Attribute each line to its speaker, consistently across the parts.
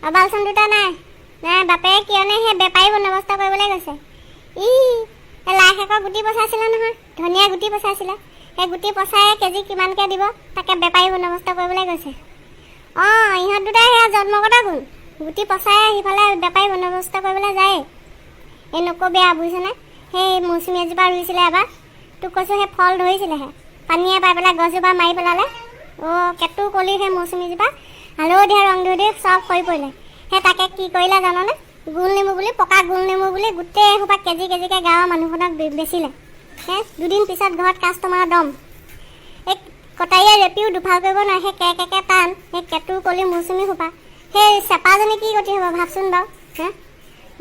Speaker 1: অবালচন দুটা নাই নাই বাপেৰে কিয়নে সেই বেপাৰী বন্দবস্ত কৰিবলৈ গৈছে। লাই শাকৰ গুটি পচাইছিলে নহয়, ধনিয়া গুটি পচাইছিলে। সেই গুটি পচাই কেজি কিমানকৈ দিব তাকে বেপাৰী বন্দবস্ত কৰিবলৈ গৈছে। ইহঁত দুটাই সেয়া জন্মগত গুণ, গুটি পচাই সিফালে বেপাৰী বন্দবস্ত কৰিবলৈ যায়। এই নকবি আৰু বুজিছেনে, সেই মৌচুমী এজোপা ৰুইছিলে এবাৰ, তোক কৈছোঁ সেই ফল ধৰিছিলেহে, পানীয়ে পাই পেলাই গছজোপা মাৰি পেলালে। কেঁতু কলি সেই মৌচুমীজোপা হালধীয়া ৰং দি চব সৰি পৰিলে। সেই তাকে কি কৰিলে জাননে, গোল নেমু বুলি, পকা গোল নেমু বুলি গোটেই সোপা কেজি কেজিকৈ গাঁৱৰ মানুহখনক বেচিলে। দুদিন পিছত ঘৰত কাষ্টমাৰৰ দম। এই কটাৰীয়ে ৰেপিও দুফাল কৰিব নোৱাৰে, সেই কেকে টান সেই কেঁতু কলি মৌচুমী সোপা। সেই চেপাজনী কি গতি হ'ব ভাবচোন বাৰু।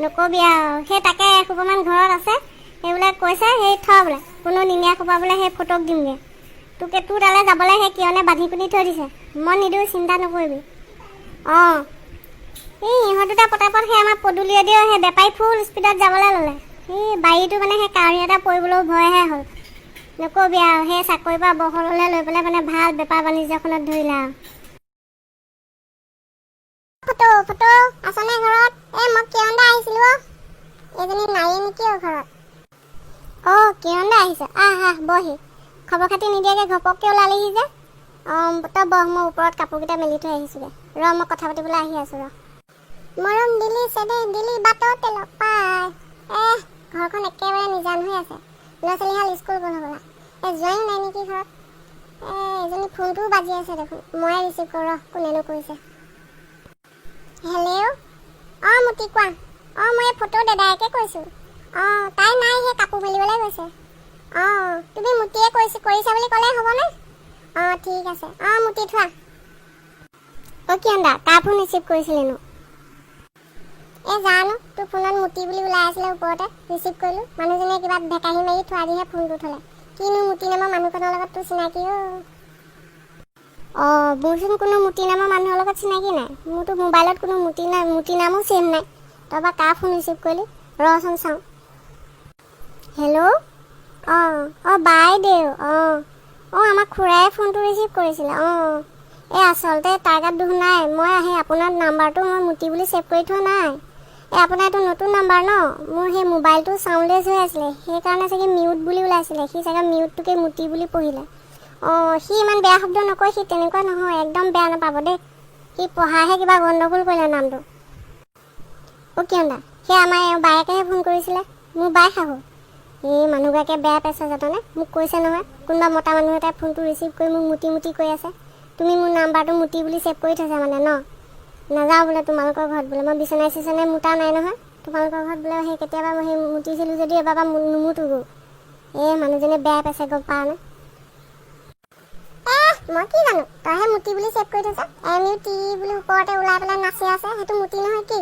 Speaker 1: নকবি আৰু, সেই তাকে এসোপামান ঘৰত আছে, সেইবোলে কৈছে সেই বোলে কোনো নিনিয়া সোপা বোলে সেই ফটোক দিমগৈ। তোকে তোৰ তালৈ যাবলৈ সেই কিয়নে বান্ধি কুনি থৈ দিছে, মই নিদিওঁ, চিন্তা নকৰিবি। ইহঁত দুটা পটাপট সেই আমাৰ পদূলিয়ে দিও সেই বেপাৰী ফুল স্পীডত যাবলৈ ল'লে। বাৰীটো মানে সেই কাউৰী এটা পৰিবলৈও ভয়হে হ'ল। নকবি আৰু, সেই চাকৰিৰ পৰা বহললৈ লৈ পেলাই মানে ভাল বেপাৰ বাণিজ্যখনত ধৰিলে আৰু। ফটো আছনে ঘৰত? মই কিয়ন দা আহিছিলোঁ। এইজনী নায়ে নেকি ঘৰত? কিয়ন দা আহিছে, আহ বহি। খবৰ খাতি নিদিয়াকৈ ঘপককৈ ওলালেহি যে। তই বহ, মই ওপৰত কাপোৰকেইটা মেলি থৈ আহিছোঁগৈ। মই কথা পাতিবলৈ আহি আছোঁ মৰম দিলি চেদে দিলি বাটতে লগ পাই। ঘৰখন একেবাৰে নিজান হৈ আছে। ল'ৰা ছোৱালীহাল স্কুল গ'ল হ'বলা। যোৱাই নাই নেকি ঘৰত। এজনী ফোনটোও বাজি আছে দেখোন, ময়ে ৰিচিভ কৰোঁ, কোনেনো কৰিছে। হেল্ল', মুটি কোৱা। মই এই ফটো দাদাইকে কৈছোঁ। তাই নাই, সেই কাপোৰ মেলিবলৈ গৈছে। তুমি মুটিয়ে কৰিছা বুলি ক'লে হ'বনে? ঠিক আছে। মুটি থোৱা। কিয়ন দা, কাৰ ফোন ৰিচিভ কৰিছিলেনো? জানো, তোৰ ফোনত মুটি বুলি ওলাই আছিলে ওপৰতে, ৰিচিভ কৰিলোঁ। মানুহজনীয়ে কিবা ভেকাহি মাৰি থোৱা দিহে ফোনটো থ'লে। কিনো মুটি নামৰ মানুহখনৰ লগত তোৰ চিনাকি মোৰচোন কোনো মুটি নামৰ মানুহৰ লগত চিনাকি নাই। মোৰতো মোবাইলত কোনো মুটি নামো ছেভ নাই। তই বা কাৰ ফোন ৰিচিভ কৰিলি, ৰচোন চাওঁ। হেল্ল', বাইদেউ। আমাৰ খুৰাই ফোনটো ৰিচিভ কৰিছিলে। আচলতে তাৰ গাত দুখ নাই, মই আপোনাৰ নাম্বাৰটো মই মুটি বুলি ছেভ কৰি থোৱা নাই। আপোনাৰ এইটো নতুন নাম্বাৰ ন? মোৰ সেই মোবাইলটো চাউণ্ডলেছ হৈ আছিলে, সেইকাৰণে চাগে মিউট বুলি ওলাইছিলে। সি চাগে মিউটটোকে মুটি বুলি পঢ়িলে। সি ইমান বেয়া শব্দ নকয়, সি তেনেকুৱা নহয়, একদম বেয়া নাপাব দেই। সি পঢ়াহে কিবা গণ্ডগোল কৰিলে নামটো। কিয়ন দা, সেই আমাৰ বায়েকেহে ফোন কৰিছিলে, মোৰ বাই শাহু। মানুহগৰাকীয়ে বেয়া পাইছে জানানে, মোক কৈছে নহয়, কোনোবা মতা মানুহ এটাই ফোনটো ৰিচিভ কৰি মোক মুটি কৈ আছে। তুমি মোৰ নাম্বাৰটো মুটি বুলি ছেভ কৰি থৈছা মানে ন? নাযাওঁ বোলে তোমালোকৰ ঘৰত বোলে, মই বিচনাই চিচনাই মুটা নাই নহয়। তোমালোকৰ ঘৰত বোলে সেই কেতিয়াবা মই সেই মুটিছিলোঁ যদি এবাৰ পৰা নুমুটোগৈ। মানুহজনে বেয়া পাইছে গম পাওঁ নে? মই কি জানো, তইহে মুটি বুলি ছেভ কৰি থৈছ। MUT বুলি ওপৰতে ওলাই পেলাই নাচি আছে, সেইটো মুটি নহয় কি?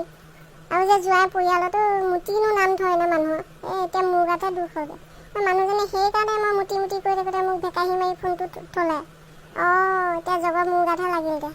Speaker 1: আৰু যে জোৱাই পৰিয়ালতো মুটিনো নাম ধৰে নে মানুহৰ? এতিয়া মোৰ গাতহে দুখ হয়গৈ। মানুহজনে সেইকাৰণে মই মুটি কৰি থাকোঁতে মোক ভেকাহি মাৰি ফোনটো থ'লে। এতিয়া জগৰ মোৰ গাতহে লাগিল এতিয়া।